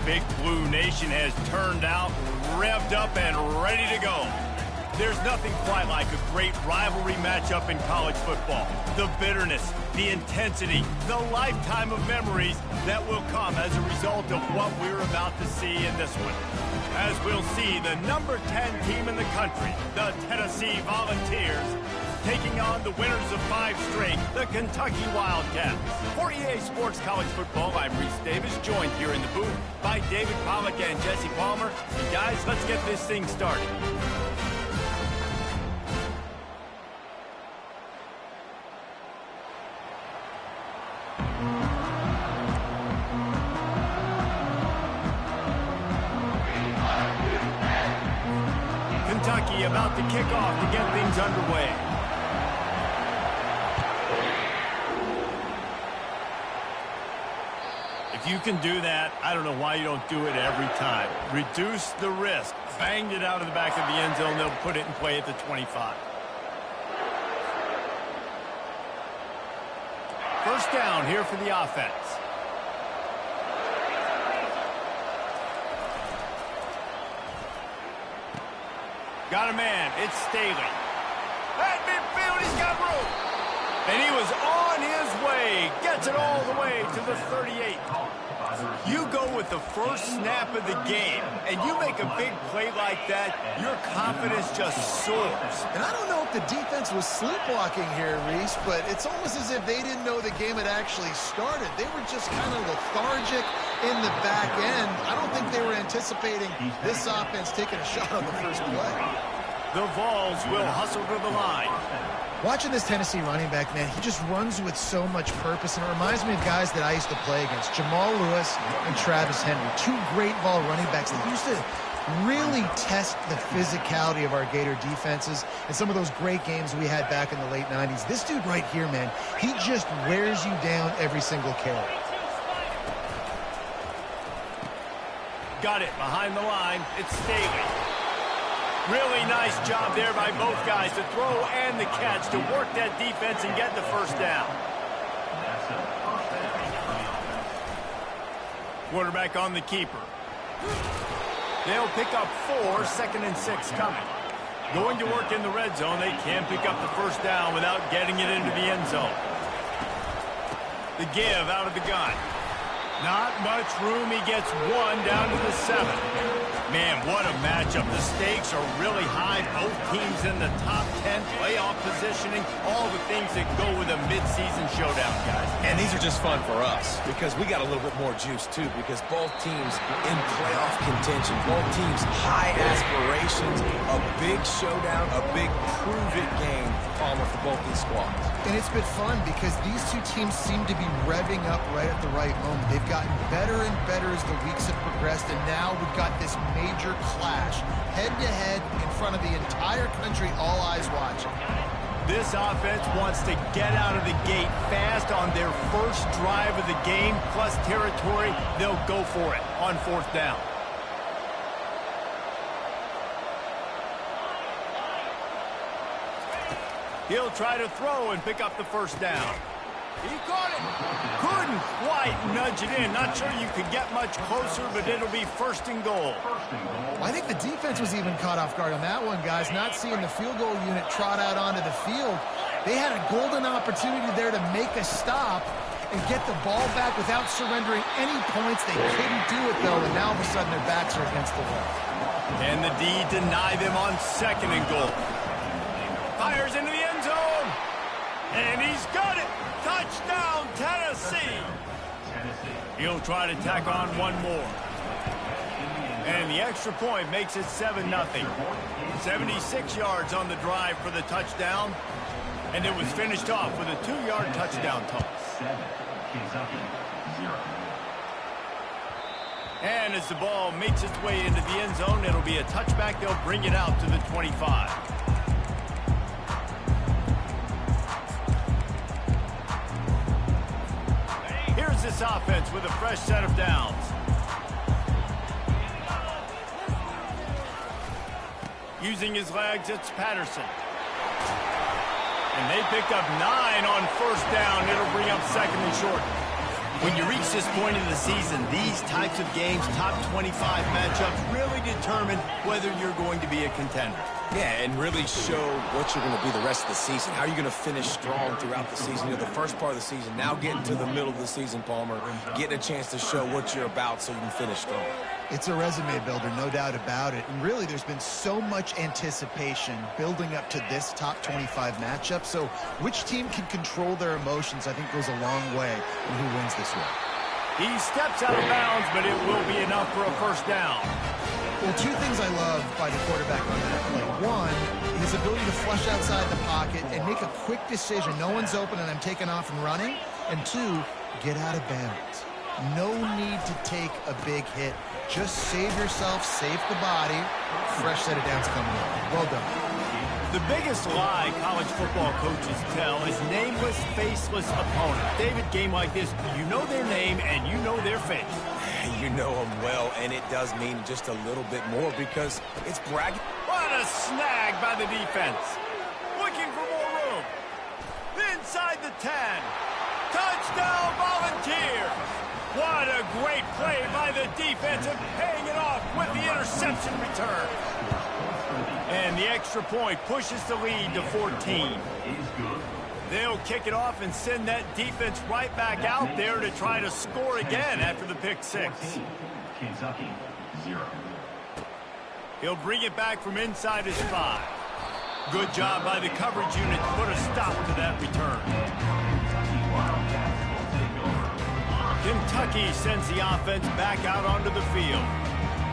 Big Blue Nation has turned out, revved up, and ready to go. There's nothing quite like a great rivalry matchup in college football. The bitterness, the intensity, the lifetime of memories that will come as a result of what we're about to see in this one. As we'll see the number 10 team in the country, the Tennessee Volunteers, taking on the winners of 5 straight, the Kentucky Wildcats. For EA Sports College Football, I'm Reese Davis, joined here in the booth by David Pollack and Jesse Palmer. And guys, let's get this thing started. Kentucky about to kick off to get things underway. If you can do that, I don't know why you don't do it every time. Reduce the risk. Banged it out of the back of the end zone. They'll put it in play at the 25. First down here for the offense. Got a man. It's Staley. At midfield, he's got room. And he was on his way. Gets it all the way to the 38. You go with the first snap of the game, and you make a big play like that, your confidence just soars. And I don't know if the defense was sleepwalking here, Reese, but it's almost as if they didn't know the game had actually started. They were just kind of lethargic in the back end. I don't think they were anticipating this offense taking a shot on the first play. The Vols will hustle to the line. Watching this Tennessee running back, man, he just runs with so much purpose, and it reminds me of guys that I used to play against, Jamal Lewis and Travis Henry, 2 great Vol running backs that used to really test the physicality of our Gator defenses and some of those great games we had back in the late 90s. This dude right here, man, he just wears you down every single carry. Got it behind the line. It's Staley. Really nice job there by both guys to throw and the catch to work that defense and get the first down. Quarterback on the keeper. They'll pick up 4, 2nd and 6 coming. Going to work in the red zone. They can't pick up the first down without getting it into the end zone. The give out of the gun. Not much room. He gets 1 down to the 7. Man, what a matchup. The stakes are really high. Both teams in the top 10, playoff positioning, all the things that go with a midseason showdown, guys. And these are just fun for us because we got a little bit more juice, too, because both teams in playoff contention, both teams high aspirations, a big showdown, a big prove-it game, Palmer, for both these squads. And it's been fun because these 2 teams seem to be revving up right at the right moment. They've gotten better and better as the weeks have progressed, and now we've got this major clash, head-to-head in front of the entire country, all eyes watching. This offense wants to get out of the gate fast on their first drive of the game, plus territory. They'll go for it on 4th down. He'll try to throw and pick up the first down. He caught it. Couldn't quite nudge it in. Not sure you could get much closer, but it'll be 1st and goal. I think the defense was even caught off guard on that one, guys. Not seeing the field goal unit trot out onto the field. They had a golden opportunity there to make a stop and get the ball back without surrendering any points. They couldn't do it, though, and now all of a sudden their backs are against the wall. And the D deny them on 2nd and goal. Fires into the end zone. And he's got it. Touchdown, Tennessee. He'll try to tack on 1 more. And the extra point makes it 7-0. 76 yards on the drive for the touchdown. And it was finished off with a 2-yard touchdown toss. And as the ball makes its way into the end zone, it'll be a touchback. They'll bring it out to the 25. Here's this offense with a fresh set of downs. Using his legs, it's Patterson. And they picked up 9 on 1st down. It'll bring up 2nd and short. When you reach this point in the season, these types of games, top 25 matchups, really determine whether you're going to be a contender. Yeah, and really show what you're going to be the rest of the season. How are you going to finish strong throughout the season? You know, the first part of the season, now getting to the middle of the season, Palmer, getting a chance to show what you're about so you can finish strong. It's a resume builder, no doubt about it. And really, there's been so much anticipation building up to this top 25 matchup. So which team can control their emotions, I think, goes a long way in who wins this one. He steps out of bounds, but it will be enough for a first down. Well, two things I love by the quarterback on that play. One, his ability to flush outside the pocket and make a quick decision. No one's open and I'm taking off and running. And two, get out of bounds. No need to take a big hit. Just save yourself, save the body. Fresh set of downs coming up. Well done. The biggest lie college football coaches tell is nameless, faceless opponents. David, game like this, you know their name and you know their face. You know them well, and it does mean just a little bit more because it's bragging. What a snag by the defense. Looking for more room. Inside the 10. Touchdown, Volunteers. What a great play by the defense and paying it off with the interception return. And the extra point pushes the lead to 14. They'll kick it off and send that defense right back out there to try to score again after the pick six. Kentucky, 0. He'll bring it back from inside his 5. Good job by the coverage unit to put a stop to that return. Kentucky sends the offense back out onto the field.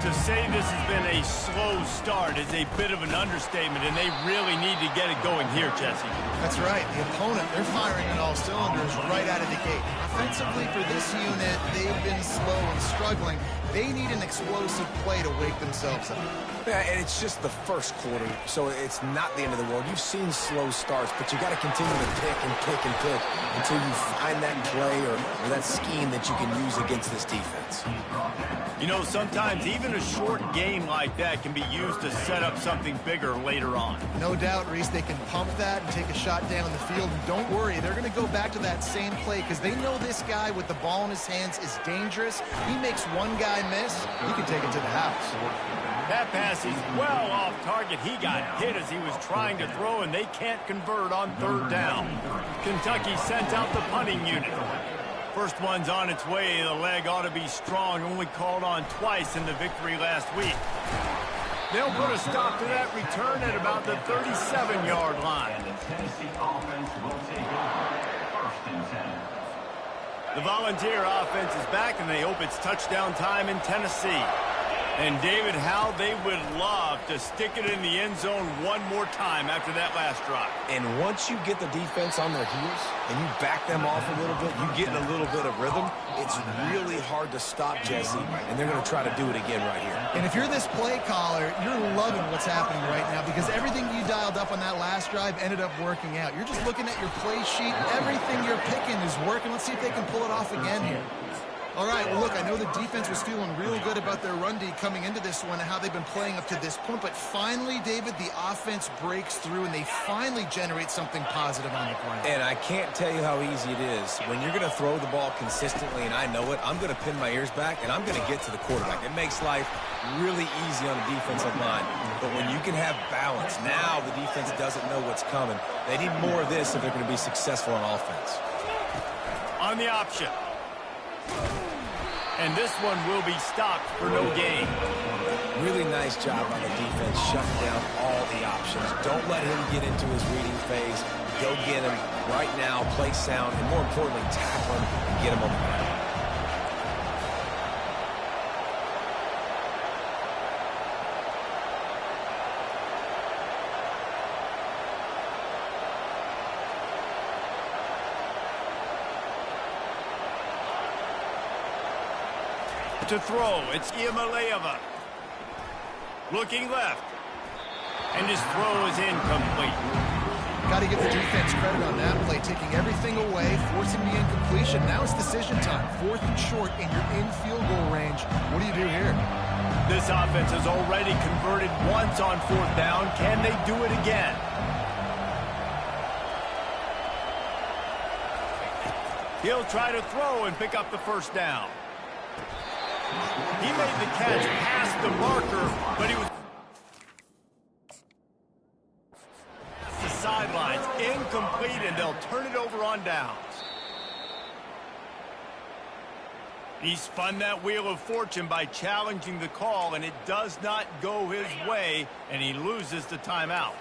To say this has been a slow start is a bit of an understatement, and they really need to get it going here, Jesse. That's right. The opponent, they're firing on all cylinders right out of the gate. Offensively for this unit, they've been slow and struggling. They need an explosive play to wake themselves up. Yeah, and it's just the first quarter, so it's not the end of the world. You've seen slow starts, but you got to continue to pick and pick and pick until you find that play or that scheme that you can use against this defense. You know, sometimes even a short game like that can be used to set up something bigger later on. No doubt, Reese, they can pump that and take a shot down the field. And don't worry, they're going to go back to that same play because they know this guy with the ball in his hands is dangerous. He makes one guy miss, he can take it to the house. That pass is well off target. He got hit as he was trying to throw, and they can't convert on third down. Kentucky sent out the punting unit. First one's on its way. The leg ought to be strong. Only called on twice in the victory last week. They'll put a stop to that return at about the 37-yard line. The Tennessee offense will take over. 1st and 10. The Volunteer offense is back, and they hope it's touchdown time in Tennessee. And, David, how they would love to stick it in the end zone one more time after that last drive. And once you get the defense on their heels and you back them off a little bit, you get in a little bit of rhythm, it's really hard to stop, Jesse, and they're going to try to do it again right here. And if you're this play caller, you're loving what's happening right now because everything you dialed up on that last drive ended up working out. You're just looking at your play sheet. Everything you're picking is working. Let's see if they can pull it off again here. All right, well, look, I know the defense was feeling real good about their run D coming into this one and how they've been playing up to this point, but finally, David, the offense breaks through and they finally generate something positive on the ground. And I can't tell you how easy it is. When you're going to throw the ball consistently, and I know it, I'm going to pin my ears back, and I'm going to get to the quarterback. It makes life really easy on the defensive line. But when you can have balance, now the defense doesn't know what's coming. They need more of this if they're going to be successful on offense. On the option. And this one will be stopped for no gain. Really nice job by the defense, shutting down all the options. Don't let him get into his reading phase. Go get him right now, play sound, and more importantly, tackle him and get him on the ground. To throw, it's Iamaleava. Looking left. And his throw is incomplete. Got to give the defense credit on that play, taking everything away, forcing the incompletion. Now it's decision time. 4th and short, and you're in field goal range. What do you do here? This offense has already converted once on 4th down. Can they do it again? He'll try to throw and pick up the first down. He made the catch past the marker, but he was the sidelines, incomplete, and they'll turn it over on downs. He spun that wheel of fortune by challenging the call, and it does not go his way, and he loses the timeout.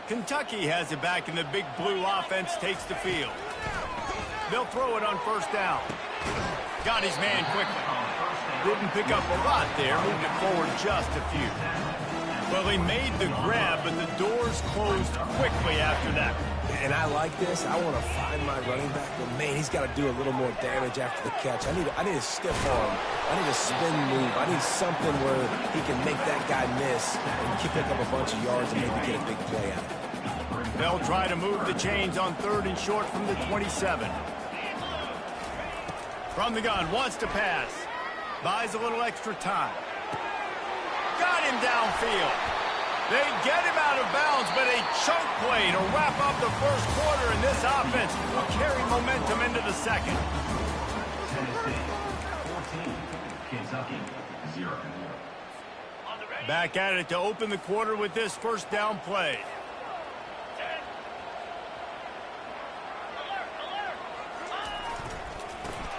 Kentucky has it back, and the big blue offense takes the field. They'll throw it on first down. Got his man quickly. Didn't pick up a lot there, moved it forward just a few. Well, he made the grab, but the doors closed quickly after that. And I like this. I want to find my running back, but man, he's got to do a little more damage after the catch. I need a stiff arm. I need a spin move. I need something where he can make that guy miss and pick up a bunch of yards and maybe get a big play out of it. They'll try to move the chains on 3rd and short from the 27. From the gun, wants to pass. Buys a little extra time. Got him downfield. They get him out of bounds, but a chunk play to wrap up the first quarter, and this offense will carry momentum into the second. Tennessee 14, Kentucky 0. Back at it to open the quarter with this first down play.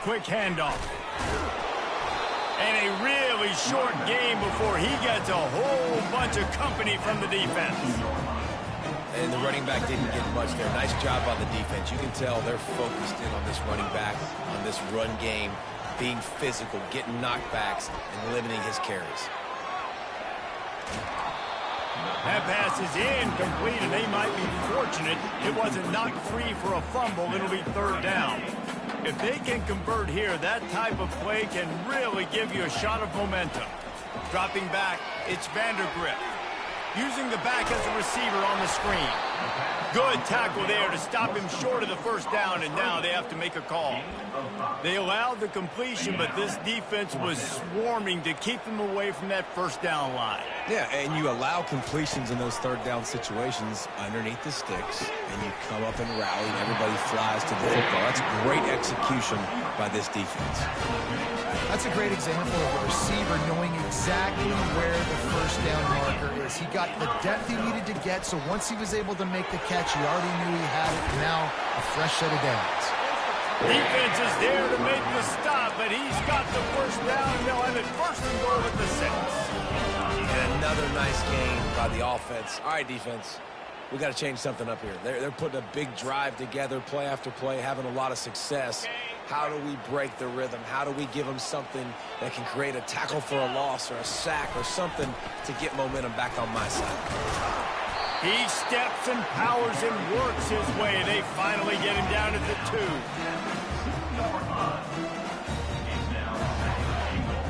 Quick handoff. And a really short game before he gets a whole bunch of company from the defense. And the running back didn't get much there. Nice job on the defense. You can tell they're focused in on this running back, on this run game, being physical, getting knockbacks, and limiting his carries. That pass is incomplete, and they might be fortunate it wasn't knocked free for a fumble. It'll be 3rd down. If they can convert here, that type of play can really give you a shot of momentum. Dropping back, it's Vandergrift. Using the back as a receiver on the screen. Good tackle there to stop him short of the first down, and now they have to make a call. They allowed the completion, but this defense was swarming to keep them away from that first down line. Yeah, and you allow completions in those 3rd down situations underneath the sticks, and you come up and rally, and everybody flies to the football. That's great execution by this defense. That's a great example of a receiver knowing exactly where the first down marker is. He got the depth he needed to get, so once he was able to make the catch, he already knew he had it, and now a fresh set of downs. Defense is there to make the stop, but he's got the first down, and they'll have it 1st and goal at the 6. And another nice game by the offense. All right, defense, we got to change something up here. They're putting a big drive together, play after play, having a lot of success. How do we break the rhythm? How do we give them something that can create a tackle for a loss or a sack or something to get momentum back on my side? He steps and powers and works his way. They finally get him down at the 2. Number 5 is now Eagle.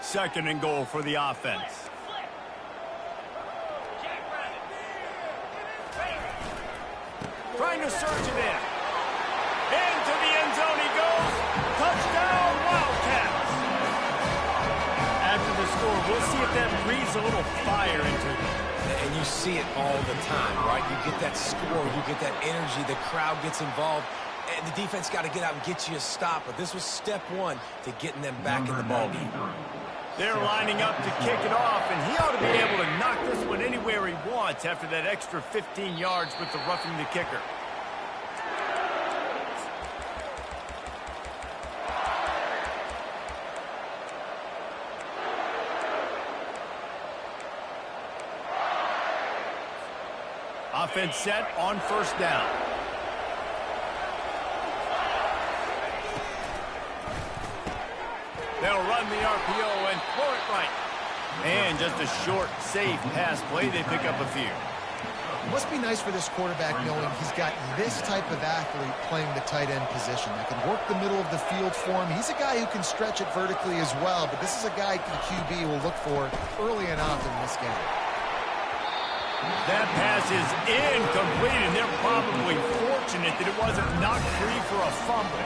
Second and goal for the offense. Trying to surge it in. Into the end zone he goes. Touchdown, Wildcats. After the score, we'll see if that breathes a little fire into them. And you see it all the time, right? You get that score, you get that energy, the crowd gets involved, and the defense got to get out and get you a stop. But this was step 1 to getting them back in the ballgame. They're lining up to kick it off, and he ought to be able to knock this one anywhere he wants after that extra 15 yards with the roughing the kicker. Offense set on first down. They'll run the RPO and throw it right. And just a short, safe pass play. They pick up a few. It must be nice for this quarterback knowing he's got this type of athlete playing the tight end position that can work the middle of the field for him. He's a guy who can stretch it vertically as well, but this is a guy the QB will look for early and often in this game. That pass is incomplete, and they're probably fortunate that it wasn't knocked free for a fumble.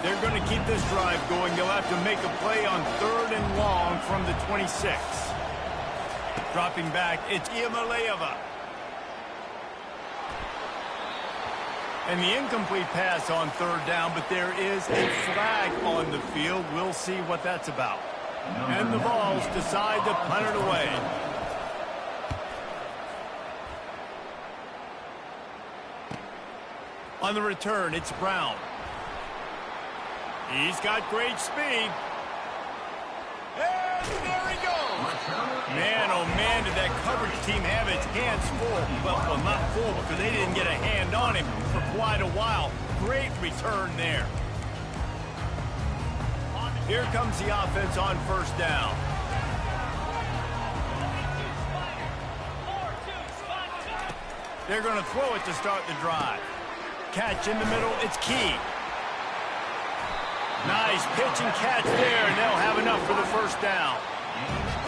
They're going to keep this drive going. They'll have to make a play on 3rd and long from the 26. Dropping back, it's Iamaleava. And the incomplete pass on 3rd down, but there is a flag on the field. We'll see what that's about. And the Vols decide to punt it away. On the return, it's Brown. He's got great speed. And there he goes. Man, oh man, did that coverage team have its hands full. Well, not full because they didn't get a hand on him for quite a while. Great return there. Here comes the offense on 1st down. They're going to throw it to start the drive. Catch in the middle, it's Key. Nice pitch and catch there, and they'll have enough for the 1st down.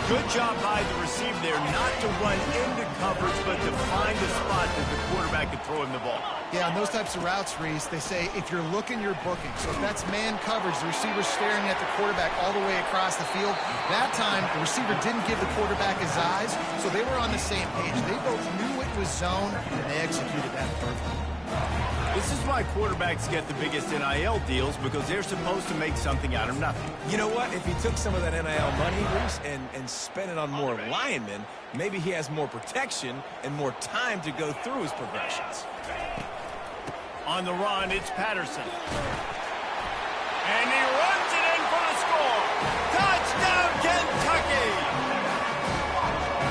Good job by the receiver there, not to run into coverage, but to find a spot that the quarterback could throw him the ball. Yeah, on those types of routes, Reese, they say if you're looking, you're booking. So if that's man coverage, the receiver's staring at the quarterback all the way across the field. That time, the receiver didn't give the quarterback his eyes, so they were on the same page. They both knew it was zone, and they executed that perfectly. This is why quarterbacks get the biggest NIL deals, because they're supposed to make something out of nothing. You know what? If he took some of that NIL money, Reese, and spent it on more linemen, maybe he has more protection and more time to go through his progressions. On the run, it's Patterson. And he runs it in for the score. Touchdown, Kentucky!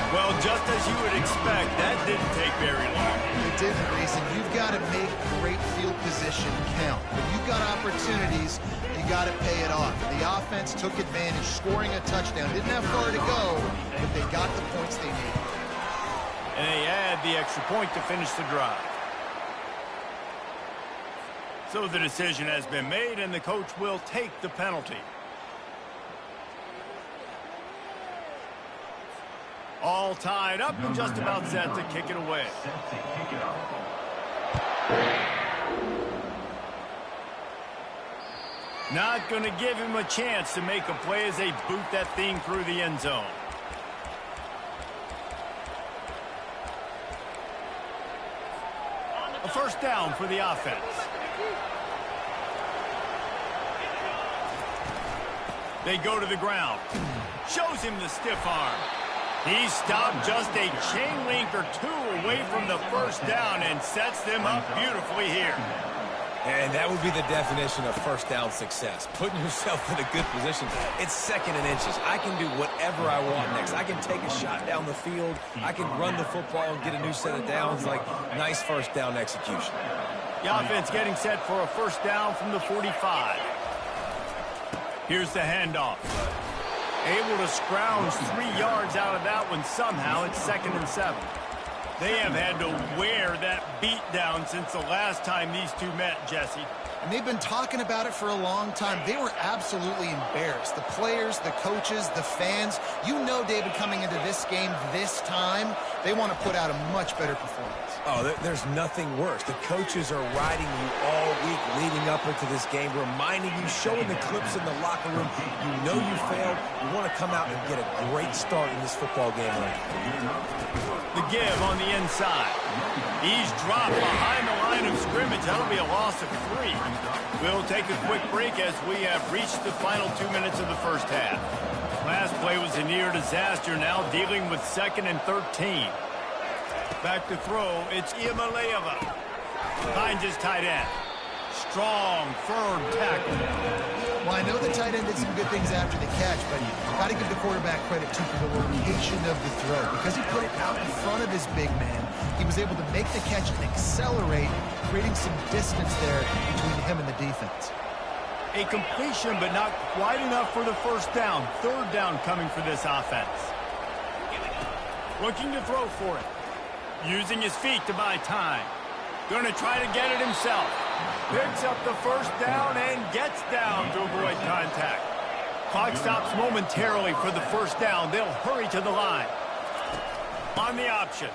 Well, just as you would expect, that didn't take very long. It didn't, Reese, and you've got to make great field position count. When you've got opportunities, you got to pay it off. The offense took advantage, scoring a touchdown. Didn't have far to go, but they got the points they needed. And they add the extra point to finish the drive. So the decision has been made, and the coach will take the penalty. All tied up and just about set to kick it away. Not going to give him a chance to make a play as they boot that thing through the end zone. A 1st down for the offense. They go to the ground. Shows him the stiff arm. He stopped just a chain link or 2 away from the 1st down and sets them up beautifully here. And that would be the definition of 1st down success. Putting yourself in a good position. It's 2nd and inches. I can do whatever I want next. I can take a shot down the field. I can run the football and get a new set of downs. Like, nice 1st down execution. The offense getting set for a 1st down from the 45. Here's the handoff. Able to scrounge 3 yards out of that one somehow. It's 2nd and 7. They have had to wear that beat down since the last time these two met, Jesse. And they've been talking about it for a long time. They were absolutely embarrassed. The players, the coaches, the fans. You know, David, coming into this game this time, they want to put out a much better performance. Oh, there's nothing worse. The coaches are riding you all week leading up into this game, reminding you, showing the clips in the locker room. You know you failed. You want to come out and get a great start in this football game. The give on the inside. He's dropped behind the line of scrimmage. That'll be a loss of 3. We'll take a quick break as we have reached the final 2 minutes of the 1st half. Last play was a near disaster, now dealing with 2nd and 13. Back to throw, it's Iamaleava. Finds his tight end. Strong, firm tackle. Well, I know the tight end did some good things after the catch, but you've got to give the quarterback credit, too, for the location of the throw. Because he put it out in front of his big man, he was able to make the catch and accelerate, creating some distance there between him and the defense. A completion, but not quite enough for the 1st down. 3rd down coming for this offense. Looking to throw for it. Using his feet to buy time. Going to try to get it himself. Picks up the 1st down and gets down to avoid contact. Clock stops momentarily for the 1st down. They'll hurry to the line. On the option.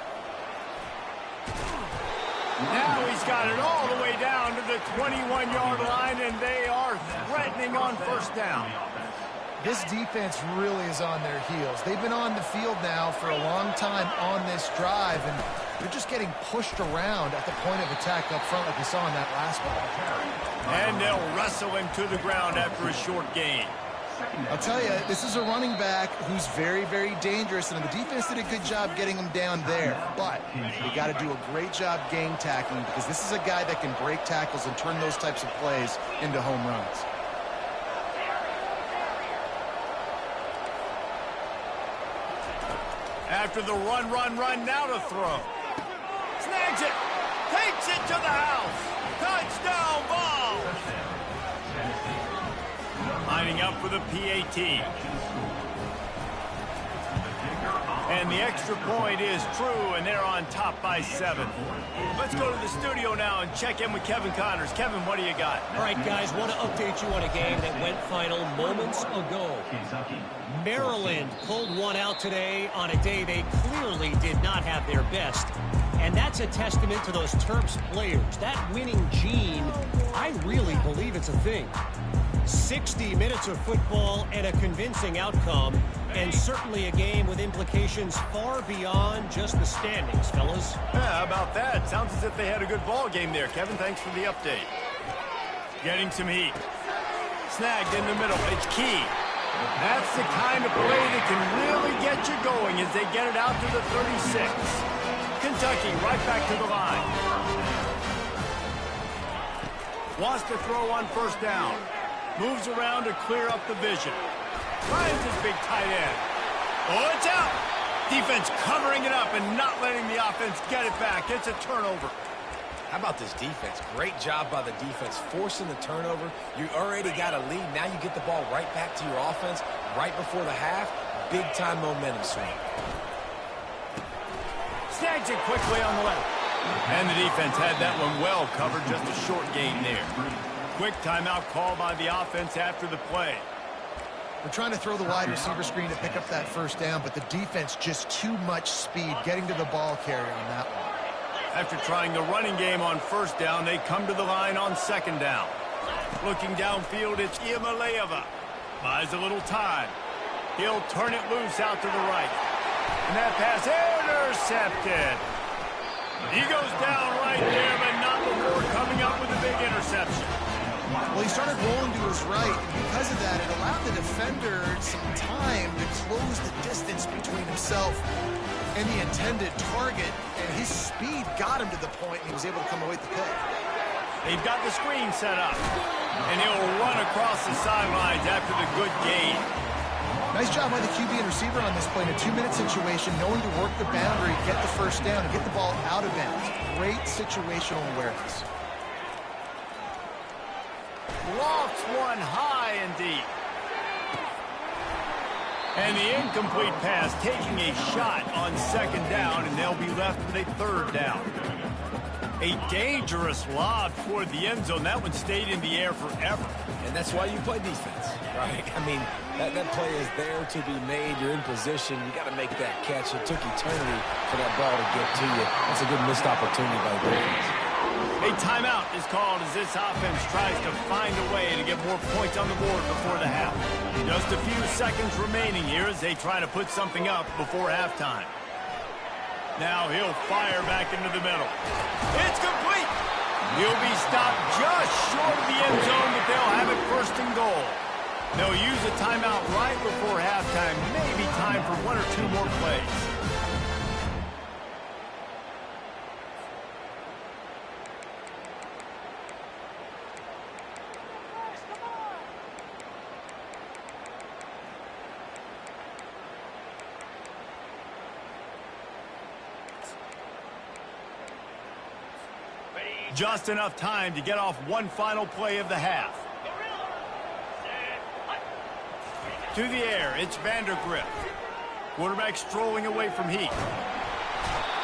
Now he's got it all the way down to the 21-yard line, and they are threatening on first down. This defense really is on their heels. They've been on the field now for a long time on this drive, and they're just getting pushed around at the point of attack up front like we saw in that last one. And they'll wrestle him to the ground after a short gain. I'll tell you, this is a running back who's very, very dangerous, and the defense did a good job getting him down there. But they got to do a great job game tackling, because this is a guy that can break tackles and turn those types of plays into home runs. After the run, now to throw. Snags it. Takes it to the house. Touchdown ball. Lining up for the PAT. And the extra point is true, and they're on top by 7. Let's go to the studio now and check in with Kevin Connors. Kevin, what do you got? All right, guys, want to update you on a game that went final moments ago. Maryland pulled one out today on a day they clearly did not have their best. And that's a testament to those Terps players. That winning gene, I really believe it's a thing. 60 minutes of football and a convincing outcome, and certainly a game with implications far beyond just the standings, fellas. Yeah, how about that? Sounds as if they had a good ball game there. Kevin, thanks for the update. Getting some heat. Snagged in the middle. It's key. That's the kind of play that can really get you going as they get it out to the 36. Kentucky right back to the line. Wants to throw on first down. Moves around to clear up the vision. Finds his big tight end. Oh, it's out. Defense covering it up and not letting the offense get it back. It's a turnover. How about this defense? Great job by the defense, forcing the turnover. You already got a lead. Now you get the ball right back to your offense right before the half. Big-time momentum swing. Snags it quickly on the left. And the defense had that one well covered. Just a short gain there. Quick timeout call by the offense after the play. We're trying to throw the wide receiver screen to pick up that first down, but the defense just too much speed getting to the ball carrier on that one. After trying the running game on first down, they come to the line on second down. Looking downfield, it's Iamaleava. Buys a little time. He'll turn it loose out to the right. And that pass intercepted. He goes down right there, but not before coming up with a big interception. Well, he started rolling to his right, and because of that, it allowed the defender some time to close the distance between himself and the intended target, and his speed got him to the point, and he was able to come away with the pick. They've got the screen set up, and he'll run across the sidelines after the good gain. Nice job by the QB and receiver on this play in a 2-minute situation, knowing to work the boundary, get the first down, and get the ball out of bounds. Great situational awareness. Lofts one high and deep. And the incomplete pass taking a shot on second down, and they'll be left with a third down. A dangerous lob toward the end zone. That one stayed in the air forever. And that's why you play defense, right? I mean, that play is there to be made. You're in position. You got to make that catch. It took eternity for that ball to get to you. That's a good missed opportunity by the defense. A timeout is called as this offense tries to find a way to get more points on the board before the half. Just a few seconds remaining here as they try to put something up before halftime. Now he'll fire back into the middle. It's complete. He'll be stopped just short of the end zone, but they'll have it first and goal. They'll use a timeout right before halftime. Maybe time for one or two more plays. Just enough time to get off one final play of the half. To the air, it's Vandergrift. Quarterback strolling away from Heat.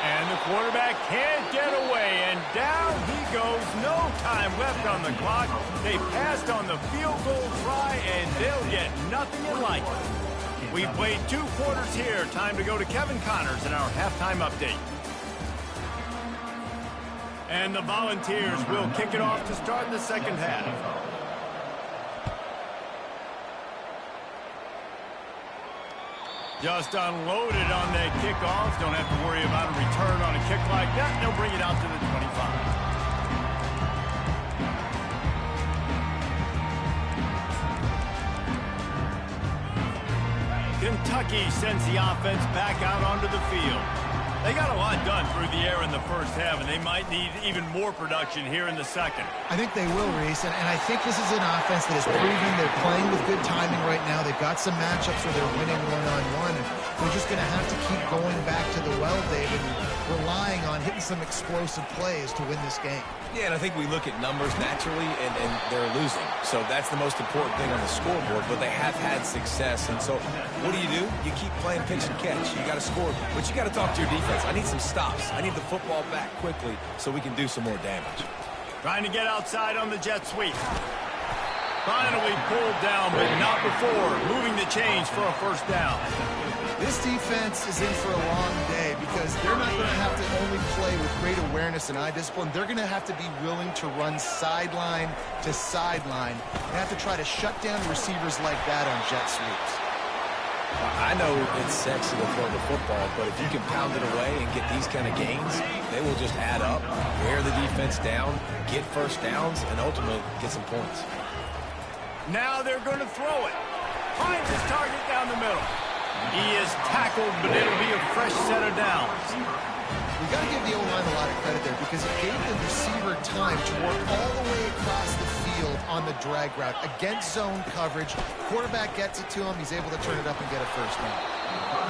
And the quarterback can't get away, and down he goes. No time left on the clock. They passed on the field goal try, and they'll get nothing in like it. We played 2 quarters here. Time to go to Kevin Connors in our halftime update. And the Volunteers will kick it off to start the second half. Just unloaded on that kickoff. Don't have to worry about a return on a kick like that. They'll bring it out to the 25. Kentucky sends the offense back out onto the field. They got a lot done through the air in the first half, and they might need even more production here in the second. I think they will, Reese, and I think this is an offense that is proven they're playing with good timing right now. They've got some matchups where they're winning one-on-one. They're just going to have to keep going back to the well, David, and relying on hitting some explosive plays to win this game. Yeah, and I think we look at numbers naturally, and they're losing. So that's the most important thing on the scoreboard, but they have had success. And so what do? You keep playing pitch and catch. You got to score, but you got to talk to your defense. I need some stops. I need the football back quickly so we can do some more damage. Trying to get outside on the jet sweep. Finally pulled down, but not before moving the chains for a first down. This defense is in for a long day because they're not going to have to only play with great awareness and eye discipline. They're going to have to be willing to run sideline to sideline. They have to try to shut down receivers like that on jet sweeps. I know it's sexy to throw the football, but if you can pound it away and get these kind of gains, they will just add up, wear the defense down, get first downs, and ultimately get some points. Now they're going to throw it. Finds his target down the middle. He is tackled, but it'll be a fresh set of downs. We got to give the O-line a lot of credit there because it gave the receiver time to work all the way across the field on the drag route against zone coverage. Quarterback gets it to him. He's able to turn it up and get a first down.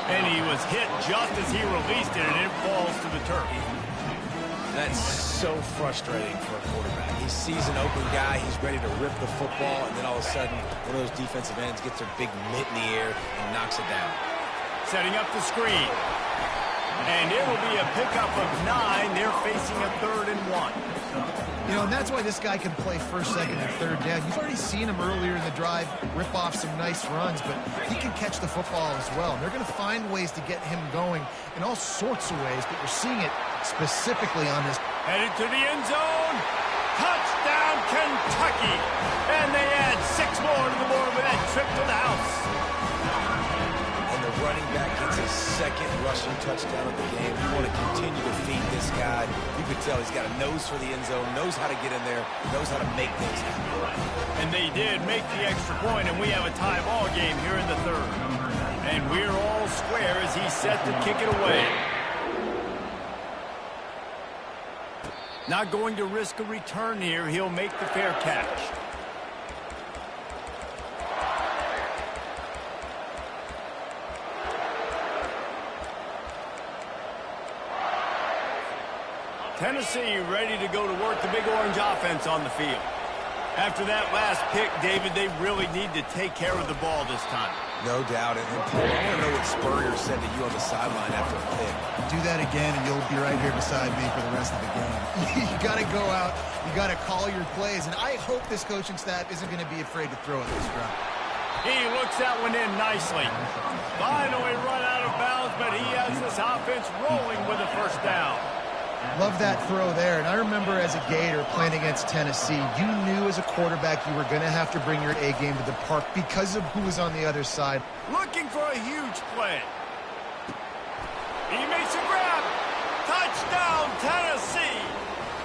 And he was hit just as he released it, and it falls to the turf. That's so frustrating for a quarterback. He sees an open guy, he's ready to rip the football, and then all of a sudden, one of those defensive ends gets their big mitt in the air and knocks it down. Setting up the screen. And it will be a pickup of 9. They're facing a 3rd and 1. You know, and that's why this guy can play first, second, and third down. You've already seen him earlier in the drive rip off some nice runs, but he can catch the football as well. And they're going to find ways to get him going in all sorts of ways, but you're seeing it specifically on this. Headed to the end zone. Touchdown, Kentucky. And they add 6 more to the board with that trip to the house. Running back gets his second rushing touchdown of the game. You want to continue to feed this guy. You can tell he's got a nose for the end zone, knows how to get in there, knows how to make things happen. And they did make the extra point, and we have a tie ball game here in the 3rd. And we're all square as he's set to kick it away. Not going to risk a return here. He'll make the fair catch. Tennessee ready to go to work the Big Orange offense on the field. After that last pick, David, they really need to take care of the ball this time. No doubt. And Paul, I want to know what Spurrier said to you on the sideline after a pick. Do that again, and you'll be right here beside me for the rest of the game. You got to go out. You got to call your plays. And I hope this coaching staff isn't going to be afraid to throw it this drive. He looks that one in nicely. Finally run out of bounds, but he has this offense rolling with a first down. Love that throw there. And I remember as a Gator playing against Tennessee, you knew as a quarterback you were going to have to bring your A game to the park because of who was on the other side. Looking for a huge play. He makes a grab. Touchdown, Tennessee.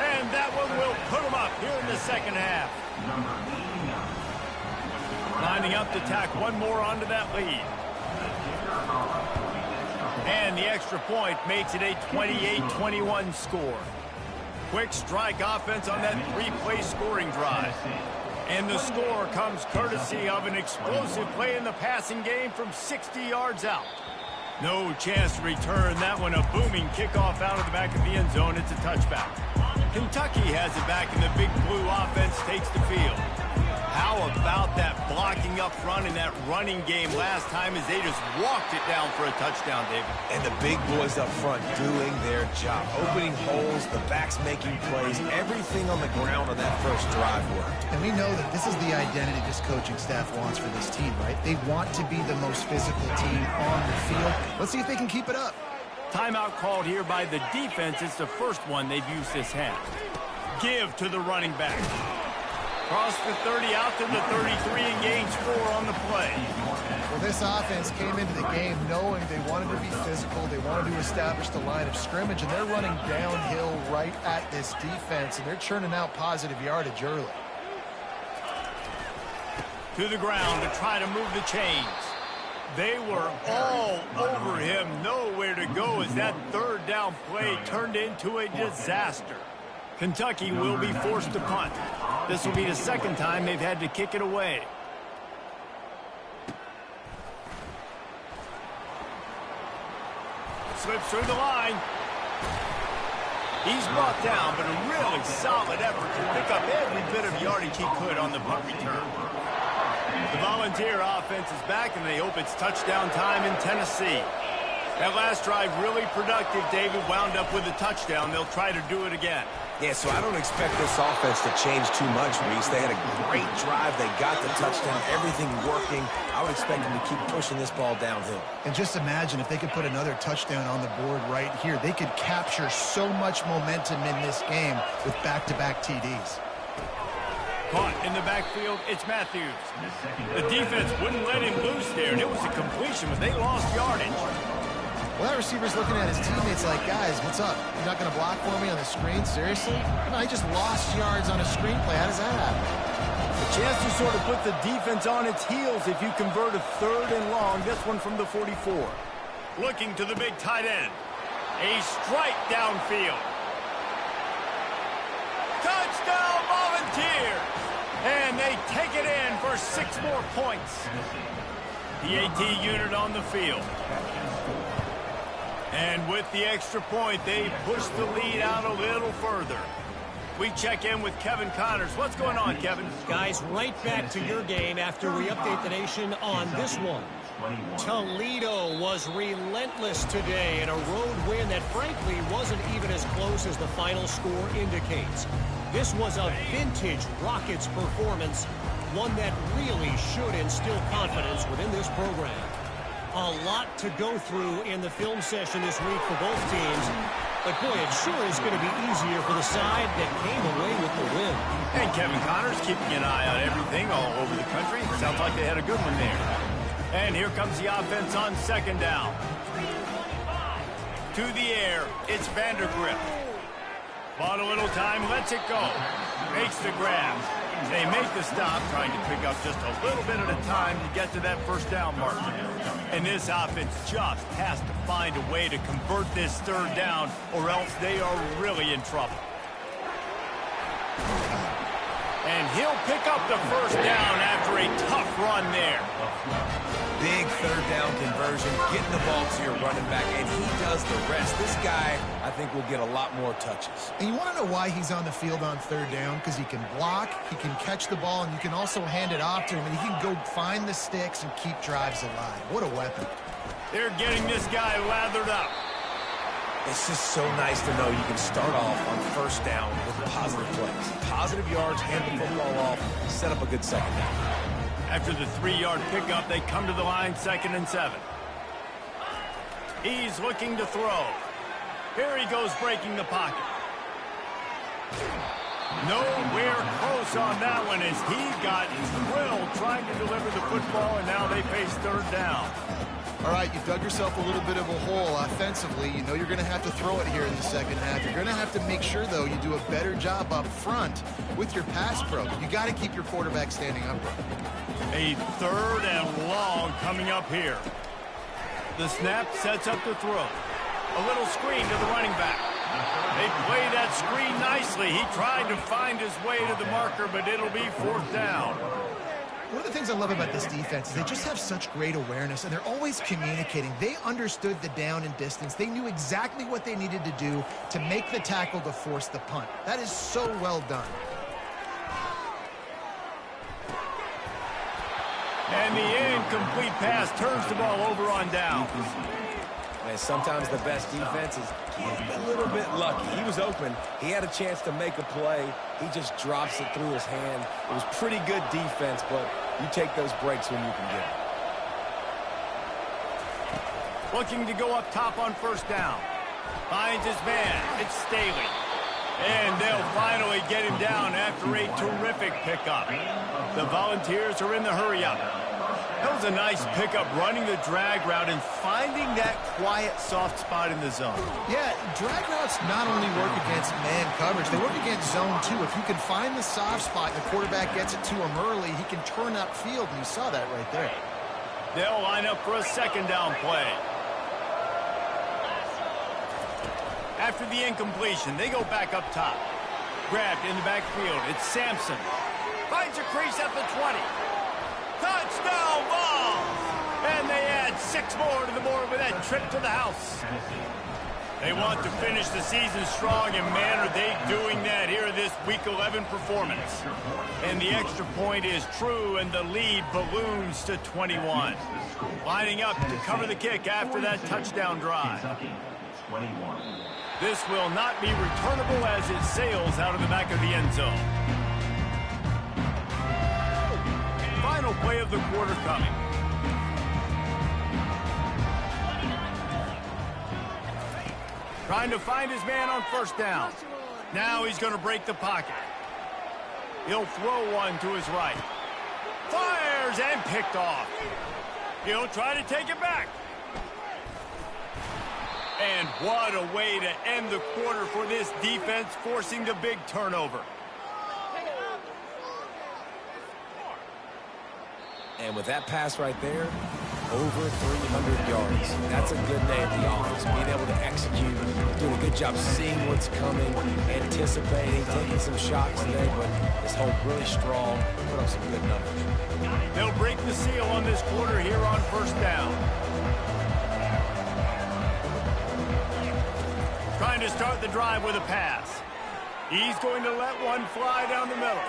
And that one will put him up here in the second half. Lining up to tack one more onto that lead. And the extra point makes it a 28-21 score. Quick strike offense on that 3-play scoring drive. And the score comes courtesy of an explosive play in the passing game from 60 yards out. No chance to return that one. A booming kickoff out of the back of the end zone. It's a touchback. Kentucky has it back, and the Big Blue offense takes the field. How about that blocking up front in that running game last time as they just walked it down for a touchdown, David? And the big boys up front doing their job. Opening holes, the backs making plays, everything on the ground on that first drive worked. And we know that this is the identity this coaching staff wants for this team, right? They want to be the most physical team on the field. Let's see if they can keep it up. Timeout called here by the defense. It's the first one they've used this half. Give to the running back. Cross the 30 out to the 33 and gains 4 on the play. Well, this offense came into the game knowing they wanted to be physical. They wanted to establish the line of scrimmage, and they're running downhill right at this defense, and they're churning out positive yardage early. To the ground to try to move the chains. They were all over him, nowhere to go as that third down play turned into a disaster. Kentucky will be forced to punt. This will be the second time they've had to kick it away. Slips through the line. He's brought down, but a really solid effort to pick up every bit of yardage he could on the punt return. The Volunteer offense is back, and they hope it's touchdown time in Tennessee. That last drive really productive. David wound up with a touchdown. They'll try to do it again. Yeah, so I don't expect this offense to change too much, Reese. They had a great drive. They got the touchdown, everything working. I would expect them to keep pushing this ball downhill. And just imagine if they could put another touchdown on the board right here. They could capture so much momentum in this game with back-to-back TDs. Caught in the backfield, it's Matthews. The defense wouldn't let him loose there, and it was a completion, but they lost yardage. Well, that receiver's looking at his teammates like, guys, what's up? You're not going to block for me on the screen? Seriously? No, I just lost yards on a screenplay. How does that happen? A chance to sort of put the defense on its heels if you convert a 3rd and long. This one from the 44. Looking to the big tight end. A strike downfield. Touchdown Volunteers! And they take it in for 6 more points. The AT unit on the field. And with the extra point, they push the lead out a little further. We check in with Kevin Connors. What's going on, Kevin? Guys, right back to your game after we update the nation on this one. Toledo was relentless today in a road win that frankly wasn't even as close as the final score indicates. This was a vintage Rockets performance, one that really should instill confidence within this program. A lot to go through in the film session this week for both teams, but boy, it sure is going to be easier for the side that came away with the win. And Kevin Connors keeping an eye on everything all over the country. Sounds like they had a good one there. And here comes the offense on 2nd down. To the air, it's Vandergrift. Bought a little time, lets it go. Makes the grab. They make the stop, trying to pick up just a little bit at a time to get to that 1st down mark. And this offense just has to find a way to convert this 3rd down, or else they are really in trouble. And he'll pick up the 1st down after a tough run there. Big 3rd down conversion, getting the ball to your running back, and he does the rest. This guy, I think, will get a lot more touches. And you want to know why he's on the field on 3rd down? Because he can block, he can catch the ball, and you can also hand it off to him, and he can go find the sticks and keep drives alive. What a weapon. They're getting this guy lathered up. It's just so nice to know you can start off on 1st down with positive plays. Positive yards, hand the football off, set up a good 2nd down. After the 3-yard pickup, they come to the line 2nd and 7. He's looking to throw. Here he goes breaking the pocket. Nowhere close on that one as he got drilled trying to deliver the football, and now they face 3rd down. All right, you dug yourself a little bit of a hole offensively. You know you're going to have to throw it here in the 2nd half. You're going to have to make sure, though, you do a better job up front with your pass pro. You got to keep your quarterback standing upright. A 3rd and long coming up here. The snap sets up the throw. A little screen to the running back. They play that screen nicely. He tried to find his way to the marker, but it'll be 4th down. One of the things I love about this defense is they just have such great awareness, and they're always communicating. They understood the down and distance. They knew exactly what they needed to do to make the tackle to force the punt. That is so well done. And the incomplete pass turns the ball over on down. Man, sometimes the best defense is a little bit lucky. He was open. He had a chance to make a play. He just drops it through his hand. It was pretty good defense, but you take those breaks when you can get them. Looking to go up top on first down. Finds his man. It's Staley. And they'll finally get him down after a terrific pickup. The Volunteers are in the hurry-up. That was a nice pickup, running the drag route and finding that quiet, soft spot in the zone. Yeah, drag routes not only work against man coverage, they work against zone too. If you can find the soft spot and the quarterback gets it to him early, he can turn upfield, and you saw that right there. They'll line up for a second down play. After the incompletion, they go back up top. Grabbed in the backfield. It's Sampson. Finds a crease at the 20. Touchdown ball! And they add 6 more to the board with that trip to the house. They want to finish the season strong, and man, are they doing that here in this Week 11 performance. And the extra point is true, and the lead balloons to 21. Lining up to cover the kick after that touchdown drive. This will not be returnable as it sails out of the back of the end zone. Final play of the quarter coming. Trying to find his man on first down. Now he's going to break the pocket. He'll throw one to his right. Fires and picked off. He'll try to take it back. And what a way to end the quarter for this defense, forcing the big turnover. And with that pass right there, over 300 yards. That's a good day at the office. Being able to execute, doing a good job seeing what's coming, anticipating, taking some shots today, but this whole really strong, put up some good numbers. They'll break the seal on this quarter here on first down. Trying to start the drive with a pass. He's going to let one fly down the middle.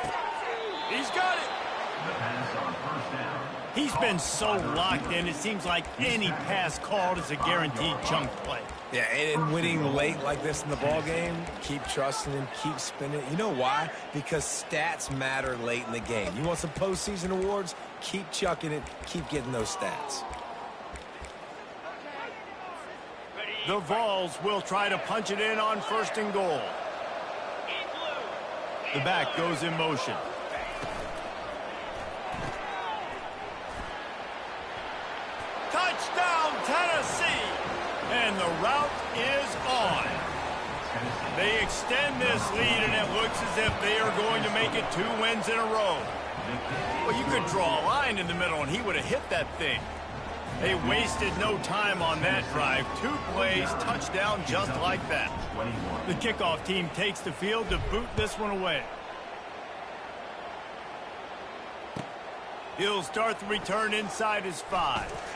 He's got it. He's been so locked in, it seems like any pass called is a guaranteed chunk play. Yeah, and winning late like this in the ball game, keep trusting him, keep spinning. You know why? Because stats matter late in the game. You want some postseason awards? Keep chucking it, keep getting those stats. The Vols will try to punch it in on first and goal. The back goes in motion. Touchdown, Tennessee! And the route is on. They extend this lead, and it looks as if they are going to make it 2 wins in a row. Well, you could draw a line in the middle, and he would have hit that thing. They wasted no time on that drive. 2 plays, touchdown just like that. The kickoff team takes the field to boot this one away. He'll start the return inside his 5.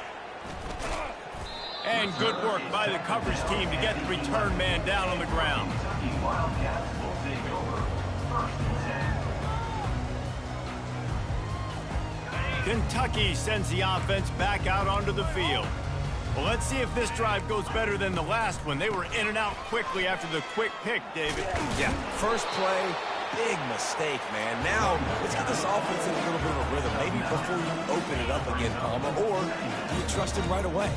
And good work by the coverage team to get the return man down on the ground. Kentucky sends the offense back out onto the field. Well, let's see if this drive goes better than the last one. They were in and out quickly after the quick pick, David. Yeah, first play, big mistake, man. Now, let's get this offense in a little bit of a rhythm. Maybe before you open it up again, Palmer, or do you trust him right away?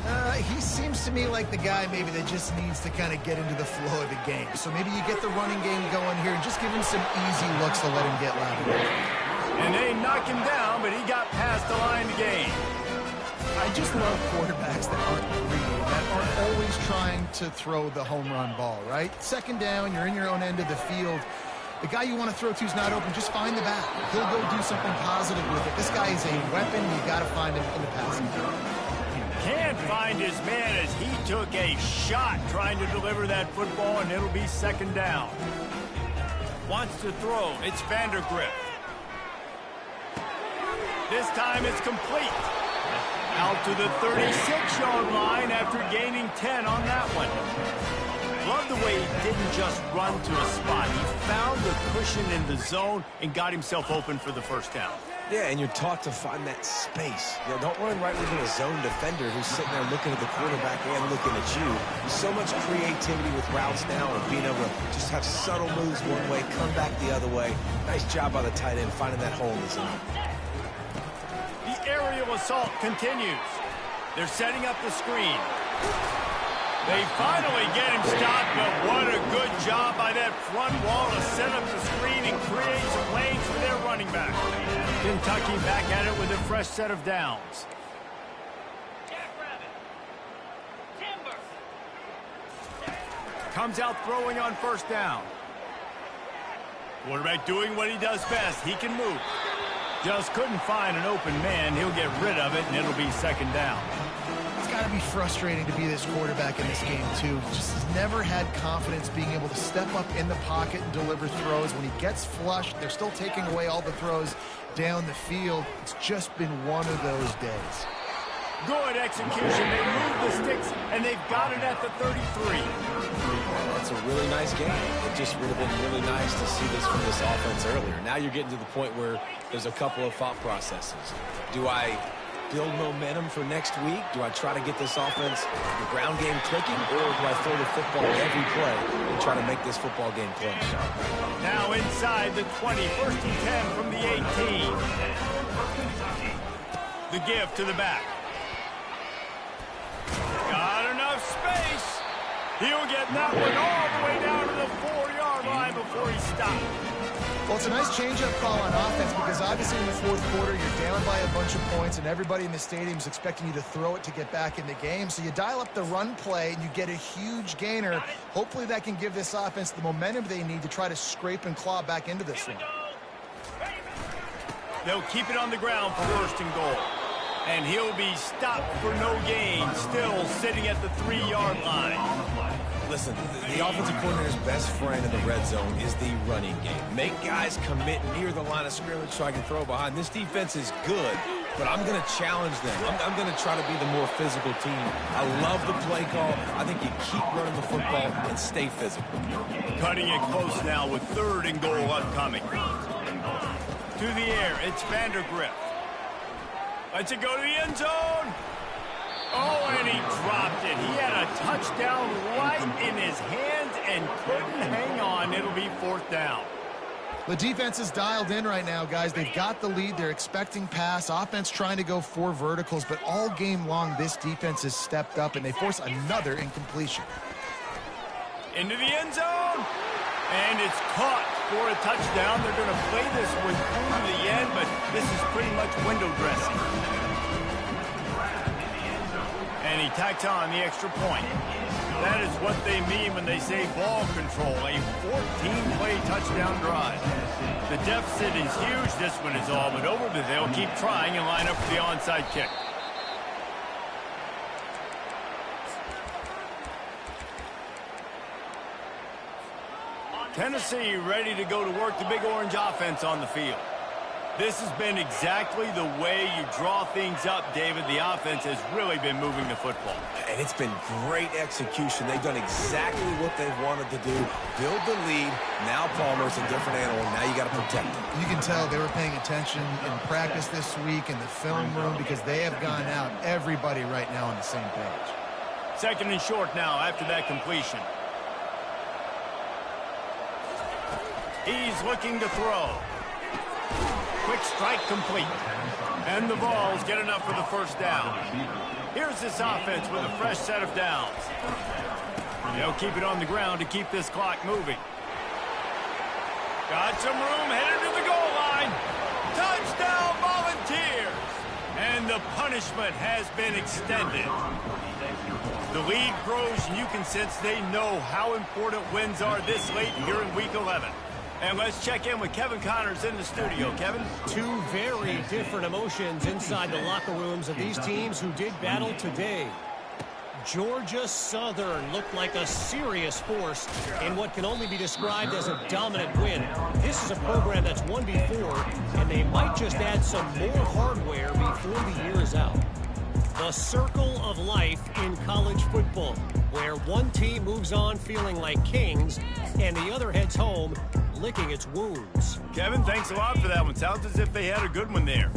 He seems to me like the guy maybe that just needs to kind of get into the flow of the game. So maybe you get the running game going here and just give him some easy looks to let him get loud. And they knock him down, but he got past the line to gain. I just love quarterbacks that aren't greedy, that aren't always trying to throw the home run ball, right? Second down, you're in your own end of the field. The guy you want to throw to is not open. Just find the back. He'll go do something positive with it. This guy is a weapon. You got to find him in the passing game. Can't find his man as he took a shot trying to deliver that football, and it'll be second down. Wants to throw. It's Vandergrift. This time it's complete. Out to the 36-yard line after gaining 10 on that one. Love the way he didn't just run to a spot. He found the cushion in the zone and got himself open for the first down. Yeah, and you're taught to find that space. You know, don't run right into a zone defender who's sitting there looking at the quarterback and looking at you. There's so much creativity with routes now and being able to just have subtle moves one way, come back the other way. Nice job by the tight end finding that hole in the zone. The aerial assault continues. They're setting up the screen. They finally get him stopped, but what a good job by that front wall to set up the screen and create some lanes for their running back. Kentucky back at it with a fresh set of downs. Comes out throwing on first down. Quarterback doing what he does best. He can move. Just couldn't find an open man. He'll get rid of it, and it'll be second down. It's got to be frustrating to be this quarterback in this game, too. Just has never had confidence being able to step up in the pocket and deliver throws. When he gets flushed, they're still taking away all the throws down the field. It's just been one of those days. Good execution. They move the sticks, and they've got it at the 33. That's a really nice game. It just would have been really nice to see this from this offense earlier. Now you're getting to the point where there's a couple of thought processes. Do I build momentum for next week? Do I try to get this offense, the ground game clicking, or do I throw the football every play and try to make this football game close? Now inside the 20, first and 10 from the 18. The give to the back. Got enough space. He'll get that one all the way down to the 4-yard line before he stopped. Well, it's a nice change-up call on offense because obviously in the fourth quarter, you're down by a bunch of points and everybody in the stadium is expecting you to throw it to get back in the game. So you dial up the run play and you get a huge gainer. Hopefully that can give this offense the momentum they need to try to scrape and claw back into this one. They'll keep it on the ground for first and goal. And he'll be stopped for no gain, still sitting at the 3-yard line. Listen, the offensive coordinator's best friend in the red zone is the running game. Make guys commit near the line of scrimmage so I can throw behind. This defense is good, but I'm going to challenge them. I'm going to try to be the more physical team. I love the play call. I think you keep running the football and stay physical. Cutting it close now with third and goal upcoming. To the air, it's Vandergrift. Lets it go to the end zone. Oh, and he dropped it. He had a touchdown right in his hands and couldn't hang on. It'll be fourth down. The defense is dialed in right now, guys. They've got the lead. They're expecting pass. Offense trying to go 4 verticals, but all game long, this defense has stepped up, and they force another incompletion. Into the end zone. And it's caught for a touchdown. They're going to play this one through to the end, but this is pretty much window dressing. And he tacks on the extra point. That is what they mean when they say ball control, a 14-play touchdown drive. The deficit is huge. This one is all but over, but they'll keep trying and line up for the onside kick. Tennessee ready to go to work the Big Orange offense on the field. This has been exactly the way you draw things up, David. The offense has really been moving the football. And it's been great execution. They've done exactly what they've wanted to do. Build the lead. Now Palmer's a different animal. Now you got to protect him. You can tell they were paying attention in practice this week in the film room because they have gone out, everybody right now on the same page. Second and short now after that completion. He's looking to throw. Quick strike complete. And the Vols get enough for the first down. Here's this offense with a fresh set of downs. They'll keep it on the ground to keep this clock moving. Got some room, headed to the goal line. Touchdown Volunteers! And the punishment has been extended. The lead grows, and you can sense they know how important wins are this late here in Week 11. And let's check in with Kevin Connors in the studio. Kevin? 2 very different emotions inside the locker rooms of these teams who did battle today. Georgia Southern looked like a serious force in what can only be described as a dominant win. This is a program that's won before, and they might just add some more hardware before the year is out. The circle of life in college football, where one team moves on feeling like kings, and the other heads home licking its wounds. Kevin, thanks a lot for that one. Sounds as if they had a good one there.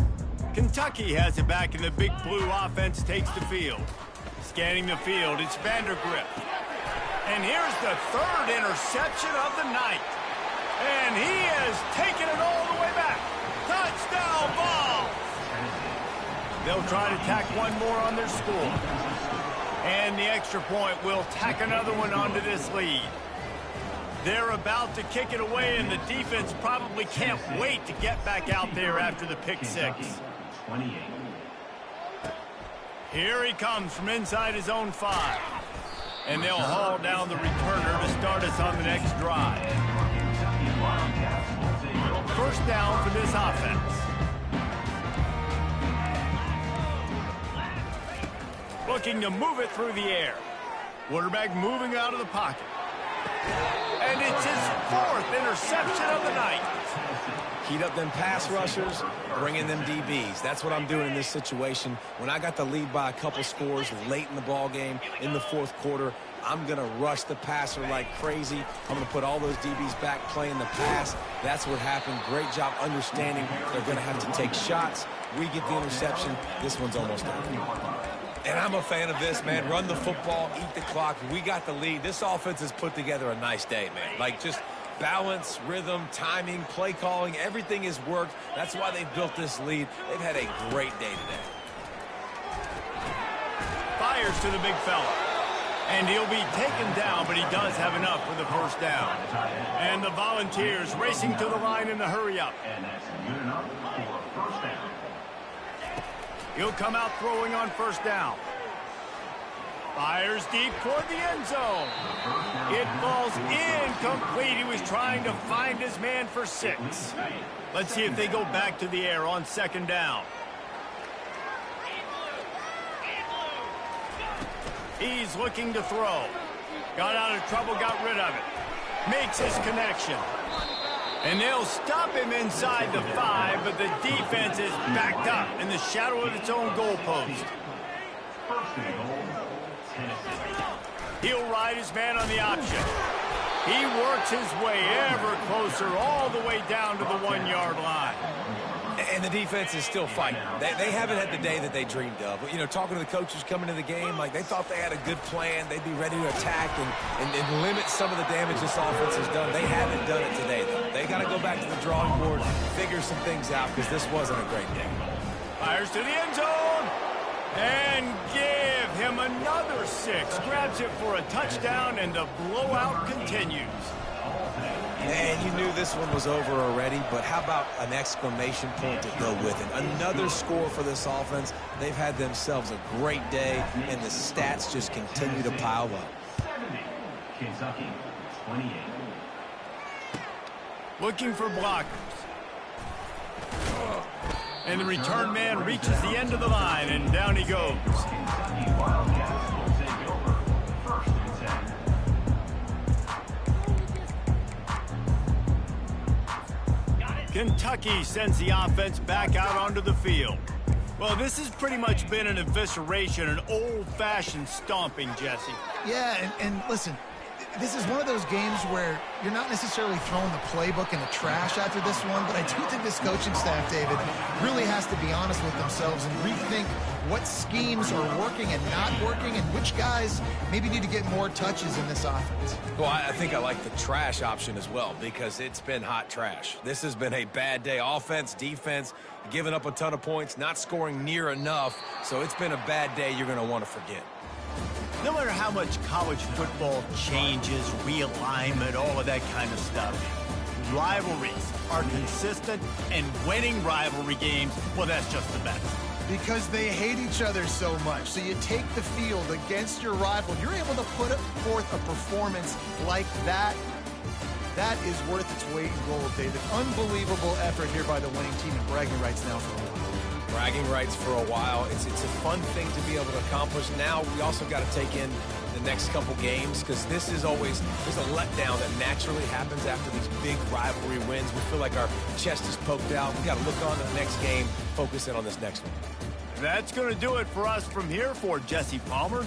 Kentucky has it back, and the Big Blue offense takes the field. Scanning the field, it's Vandergrift. And here's the 3rd interception of the night. And he has taken it all the way back. Touchdown ball! They'll try to tack one more on their score. And the extra point will tack another one onto this lead. They're about to kick it away, and the defense probably can't wait to get back out there after the pick six. 28. Here he comes from inside his own 5. And they'll haul down the returner to start us on the next drive. First down for this offense. Looking to move it through the air. Quarterback moving out of the pocket. And it's his 4th interception of the night. Heat up them pass rushers, bring in them DBs. That's what I'm doing in this situation. When I got the lead by a couple scores late in the ball game, in the 4th quarter, I'm going to rush the passer like crazy. I'm going to put all those DBs back playing the pass. That's what happened. Great job understanding they're going to have to take shots. We get the interception. This one's almost done. And I'm a fan of this, man. Run the football, eat the clock. We got the lead. This offense has put together a nice day, man. Like, just balance, rhythm, timing, play calling, everything has worked. That's why they've built this lead. They've had a great day today. Fires to the big fella. And he'll be taken down, but he does have enough for the first down. And the Volunteers racing to the line in the hurry up. And that's good enough for first down. He'll come out throwing on first down. Fires deep toward the end zone. It falls incomplete. He was trying to find his man for 6. Let's see if they go back to the air on second down. He's looking to throw. Got out of trouble, got rid of it. Makes his connection. And they'll stop him inside the 5, but the defense is backed up in the shadow of its own goalpost. He'll ride his man on the option. He works his way ever closer all the way down to the 1-yard line. And the defense is still fighting. They haven't had the day that they dreamed of. You know, talking to the coaches coming to the game, like they thought they had a good plan. They'd be ready to attack and limit some of the damage this offense has done. They haven't done it today, though. They got to go back to the drawing board, figure some things out, because this wasn't a great game. Fires to the end zone. And give him another 6. Grabs it for a touchdown, and the blowout continues. And you knew this one was over already, but how about an exclamation point to go with it? Another score for this offense. They've had themselves a great day, and the stats just continue to pile up. 70. Kentucky, 28. Looking for blockers. And the return man reaches the end of the line, and down he goes. Kentucky Wildcats will take over. First and 10. Kentucky sends the offense back out onto the field. Well, this has pretty much been an evisceration, an old-fashioned stomping, Jesse. Yeah, and listen, this is one of those games where you're not necessarily throwing the playbook in the trash after this one, but I do think this coaching staff, David, really has to be honest with themselves and rethink what schemes are working and not working and which guys maybe need to get more touches in this offense. Well, I think I like the trash option as well because it's been hot trash. This has been a bad day. Offense, defense, giving up a ton of points, not scoring near enough. So it's been a bad day you're going to want to forget. No matter how much college football changes, realignment, all of that kind of stuff, rivalries are consistent, and winning rivalry games, well, that's just the best. Because they hate each other so much. So you take the field against your rival. You're able to put forth a performance like that. That is worth its weight in gold, David. Unbelievable effort here by the winning team, and bragging rights now for a while. Bragging rights for a while. It's a fun thing to be able to accomplish. Now we also got to take in the next couple games because this is always, there's a letdown that naturally happens after these big rivalry wins. We feel like our chest is poked out. We got to look on to the next game, focus in on this next one. That's going to do it for us from here. For Jesse Palmer,